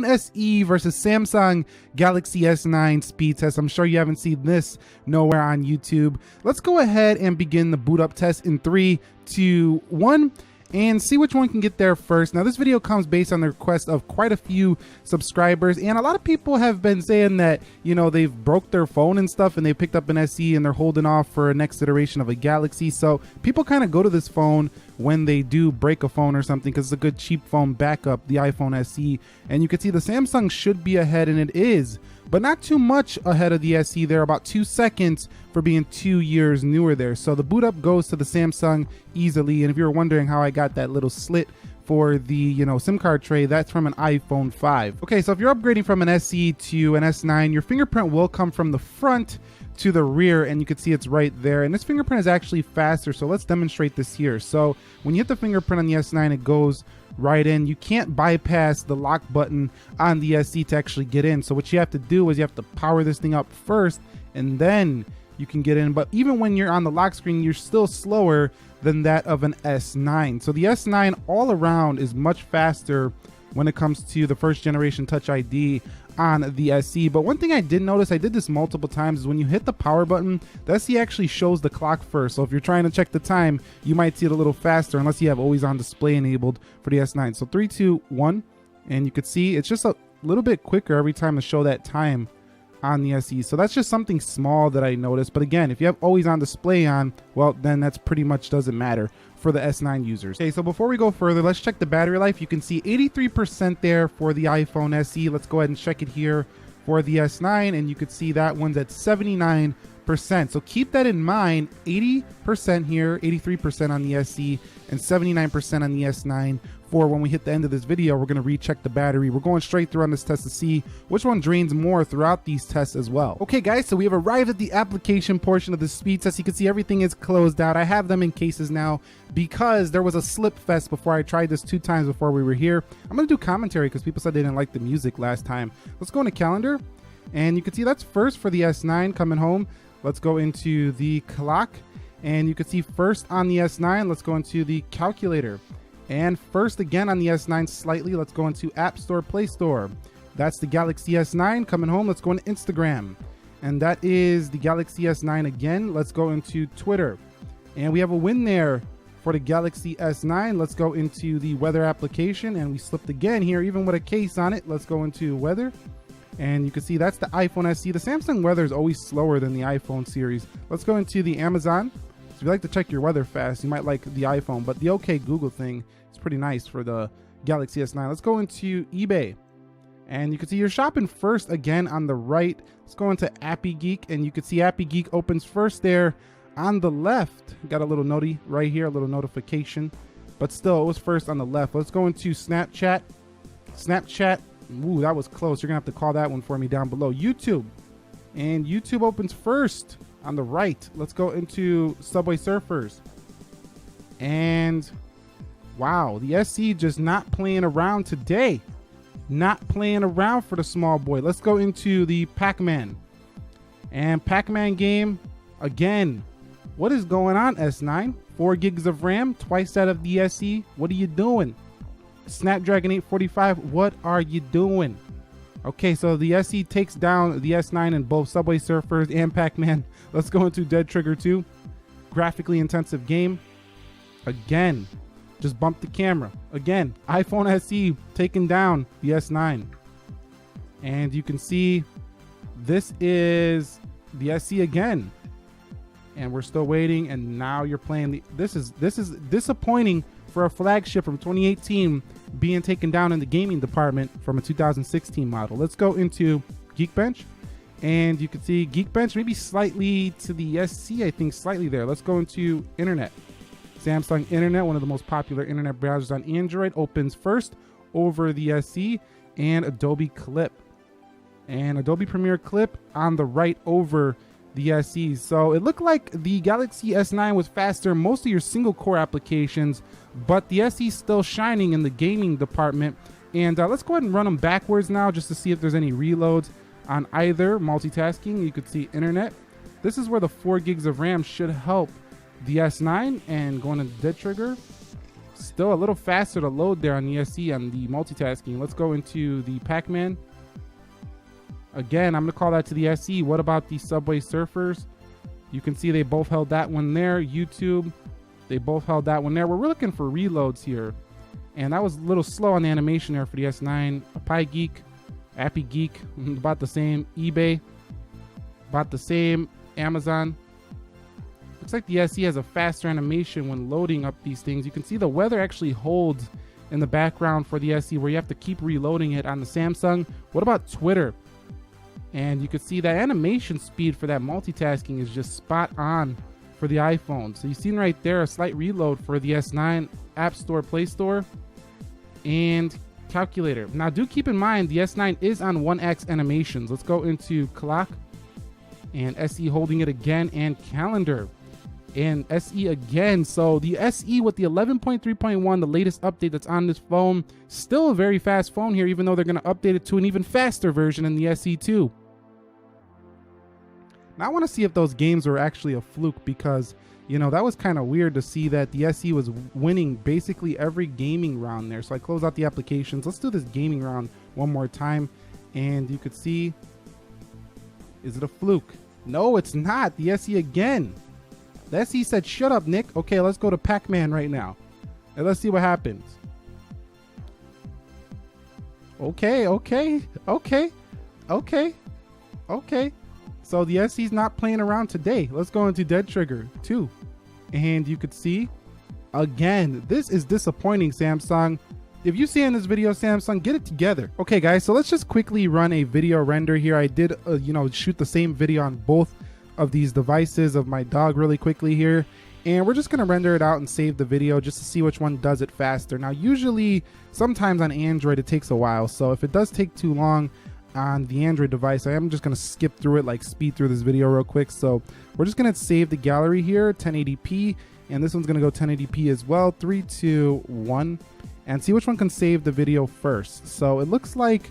iPhone SE versus Samsung Galaxy S9 speed test. I'm sure you haven't seen this nowhere on YouTube. Let's go ahead and begin the boot up test in 3, 2, 1. And see which one can get there first. Now, this video comes based on the request of quite a few subscribers, and a lot of people have been saying that, you know, they've broke their phone and stuff and they picked up an SE and they're holding off for a next iteration of a Galaxy. So people kind of go to this phone when they do break a phone or something because it's a good cheap phone backup, the iPhone SE. And you can see the Samsung should be ahead, and it is, but not too much ahead of the SE there, about 2 seconds for being 2 years newer there. So the boot up goes to the Samsung easily. And if you're wondering how I got that little slit for the, you know, SIM card tray, that's from an iPhone 5. Okay, so if you're upgrading from an SE to an S9, your fingerprint will come from the front to the rear, and you can see it's right there. And this fingerprint is actually faster, so let's demonstrate this here. So when you hit the fingerprint on the S9, it goes right in. You can't bypass the lock button on the SE to actually get in. So what you have to do is you have to power this thing up first, and then you can get in. But even when you're on the lock screen, you're still slower than that of an S9. So the S9 all around is much faster when it comes to the first generation Touch ID on the SE. But one thing I did notice, I did this multiple times, is when you hit the power button, the SE actually shows the clock first. So if you're trying to check the time, you might see it a little faster unless you have always on display enabled for the S9. So 3, 2, 1, and you could see it's just a little bit quicker every time to show that time on the SE. So that's just something small that I noticed. But again, if you have always on display on, well, then that's pretty much doesn't matter for the S9 users. Okay, so before we go further, let's check the battery life. You can see 83% there for the iPhone SE. Let's go ahead and check it here for the S9, and you could see that one's at 79%. So keep that in mind, 80% here, 83% on the SE, and 79% on the S9. For when we hit the end of this video, we're going to recheck the battery. We're going straight through on this test to see which one drains more throughout these tests as well. Okay guys, so we have arrived at the application portion of the speed test. You can see everything is closed out. I have them in cases now because there was a slip fest before. I tried this 2 times before we were here. I'm going to do commentary because people said they didn't like the music last time. Let's go into calendar, and you can see that's first for the S9 coming home. Let's go into the clock, and you can see first on the S9. Let's go into the calculator. And first again on the S9 slightly, let's go into App Store, Play Store. That's the Galaxy S9 coming home. Let's go into Instagram. And that is the Galaxy S9 again. Let's go into Twitter. And we have a win there for the Galaxy S9. Let's go into the weather application, and we slipped again here, even with a case on it. Let's go into weather. And you can see that's the iPhone SE. The Samsung weather is always slower than the iPhone series. Let's go into the Amazon. So if you like to check your weather fast, you might like the iPhone, but the OK Google thing is pretty nice for the Galaxy S9. Let's go into eBay, and you can see you're shopping first again on the right. Let's go into Appy Geek, and you can see Appy Geek opens first there on the left. Got a little noti right here, a little notification, but still it was first on the left. Let's go into Snapchat. Ooh, that was close. You're gonna have to call that one for me down below. YouTube, and YouTube opens first on the right. Let's go into Subway Surfers, and wow, the SE just not playing around today. Not playing around for the small boy. Let's go into the Pac-Man, and Pac-Man game again. What is going on, S9? 4 gigs of RAM, twice that of the SE. What are you doing? Snapdragon 845, what are you doing? Okay, so the SE takes down the S9 in both Subway Surfers and Pac-Man. Let's go into Dead Trigger 2. Graphically intensive game. Again, just bumped the camera. Again, iPhone SE taking down the S9. And you can see this is the SE again. And we're still waiting, and now you're playing the this is disappointing for a flagship from 2018 being taken down in the gaming department from a 2016 model. Let's go into Geekbench, and you can see Geekbench maybe slightly to the SC, I think slightly there. Let's go into Internet. Samsung Internet, one of the most popular internet browsers on Android, opens first over the SE, and Adobe Clip. And Adobe Premiere Clip on the right over the SE. So it looked like the Galaxy S9 was faster in most of your single core applications, but the SE is still shining in the gaming department. And let's go ahead and run them backwards now just to see if there's any reloads on either. Multitasking, you could see Internet. This is where the 4 gigs of RAM should help the S9. And going to Dead Trigger, Still a little faster to load there on the SE on the multitasking. Let's go into the Pac-Man. Again, I'm going to call that to the SE. What about the Subway Surfers? You can see they both held that one there. YouTube, they both held that one there. We're looking for reloads here. And that was a little slow on the animation there for the S9. Pi Geek, Appy Geek, about the same. eBay, about the same. Amazon. Looks like the SE has a faster animation when loading up these things. You can see the weather actually holds in the background for the SE where you have to keep reloading it on the Samsung. What about Twitter? And you can see that animation speed for that multitasking is just spot on for the iPhone. So you've seen right there a slight reload for the S9, App Store, Play Store, and calculator. Now do keep in mind the S9 is on 1x animations. Let's go into clock and SE holding it again, and calendar and SE again. So the SE with the 11.3.1, the latest update that's on this phone, still a very fast phone here, even though they're going to update it to an even faster version in the SE2. Now I want to see if those games were actually a fluke, because you know that was kind of weird to see that the SE was winning basically every gaming round there. So I close out the applications. Let's do this gaming round one more time, and you could see, is it a fluke? No, it's not. The SE again. The SE said, shut up, Nick. Okay, let's go to Pac-Man right now. And let's see what happens. Okay. So the SE's not playing around today. Let's go into Dead Trigger 2. And you could see, again, this is disappointing, Samsung. If you see in this video, Samsung, get it together. Okay, guys, so let's just quickly run a video render here. I did, shoot the same video on both of these devices of my dog really quickly here. And we're just going to render it out and save the video just to see which one does it faster. Now, usually, sometimes on Android, it takes a while. So if it does take too long on the Android device, I am just going to skip through it, like speed through this video real quick. So we're just going to save the gallery here, 1080p. And this one's going to go 1080p as well. 3, 2, 1. And see which one can save the video first. So it looks like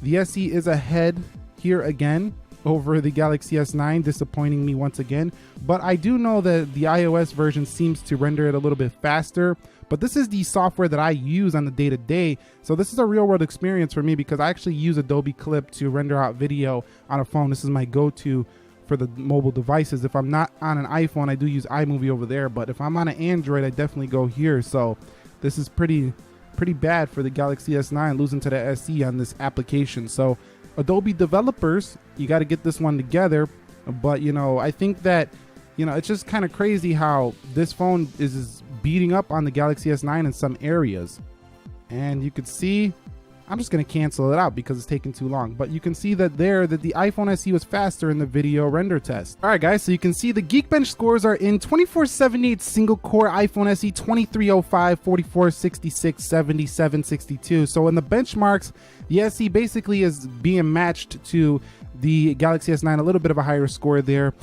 the SE is ahead here again over the Galaxy S9, disappointing me once again. But I do know that the iOS version seems to render it a little bit faster. But this is the software that I use on the day-to-day. So this is a real-world experience for me, because I actually use Adobe Clip to render out video on a phone. This is my go-to for the mobile devices. If I'm not on an iPhone, I do use iMovie over there. But if I'm on an Android, I definitely go here. So this is pretty bad for the Galaxy S9 losing to the SE on this application. So Adobe developers, you got to get this one together. But I think that it's just kind of crazy how this phone is beating up on the Galaxy S9 in some areas. And you could see, I'm just going to cancel it out because it's taking too long. But you can see that the iPhone SE was faster in the video render test. All right, guys, so you can see the Geekbench scores are in 2478 single core iPhone SE, 2305, 4466, 7762. So in the benchmarks, the SE basically is being matched to the Galaxy S9, a little bit of a higher score there.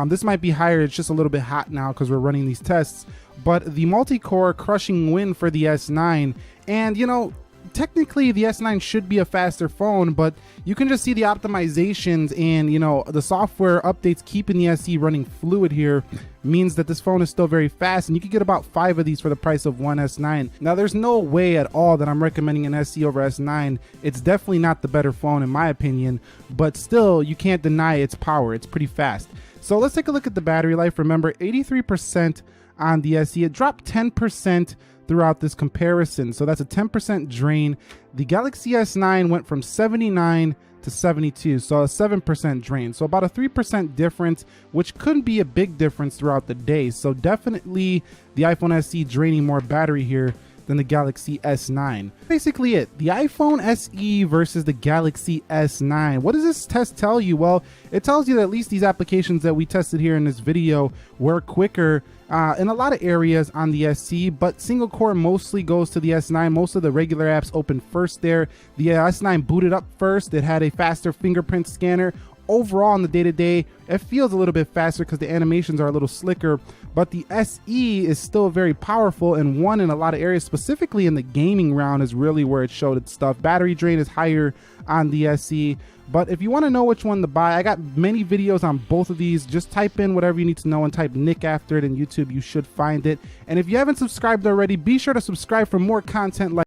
This might be higher, it's just a little bit hot now because we're running these tests. But the multi-core crushing win for the S9, and technically the S9 should be a faster phone, but you can just see the optimizations and the software updates keeping the SE running fluid here means that this phone is still very fast, and you can get about 5 of these for the price of one S9. Now there's no way at all that I'm recommending an SE over S9. It's definitely not the better phone in my opinion, but still you can't deny its power. It's pretty fast. So let's take a look at the battery life. Remember, 83% on the SE. It dropped 10% throughout this comparison, so that's a 10% drain. The Galaxy S9 went from 79 to 72, so a 7% drain, so about a 3% difference, which couldn't be a big difference throughout the day. So definitely the iPhone SE draining more battery here than the Galaxy S9. Basically it, the iPhone SE versus the Galaxy S9. What does this test tell you? Well, it tells you that at least these applications that we tested here in this video were quicker in a lot of areas on the SE, but single core mostly goes to the S9. Most of the regular apps open first there. The S9 booted up first. It had a faster fingerprint scanner. overall in the day-to-day, it feels a little bit faster because the animations are a little slicker, but the SE is still very powerful and won in a lot of areas, specifically in the gaming round is really where it showed its stuff. Battery drain is higher on the SE, but if you want to know which one to buy, I got many videos on both of these. Just type in whatever you need to know and type Nick after it in YouTube. You should find it. And if you haven't subscribed already, be sure to subscribe for more content like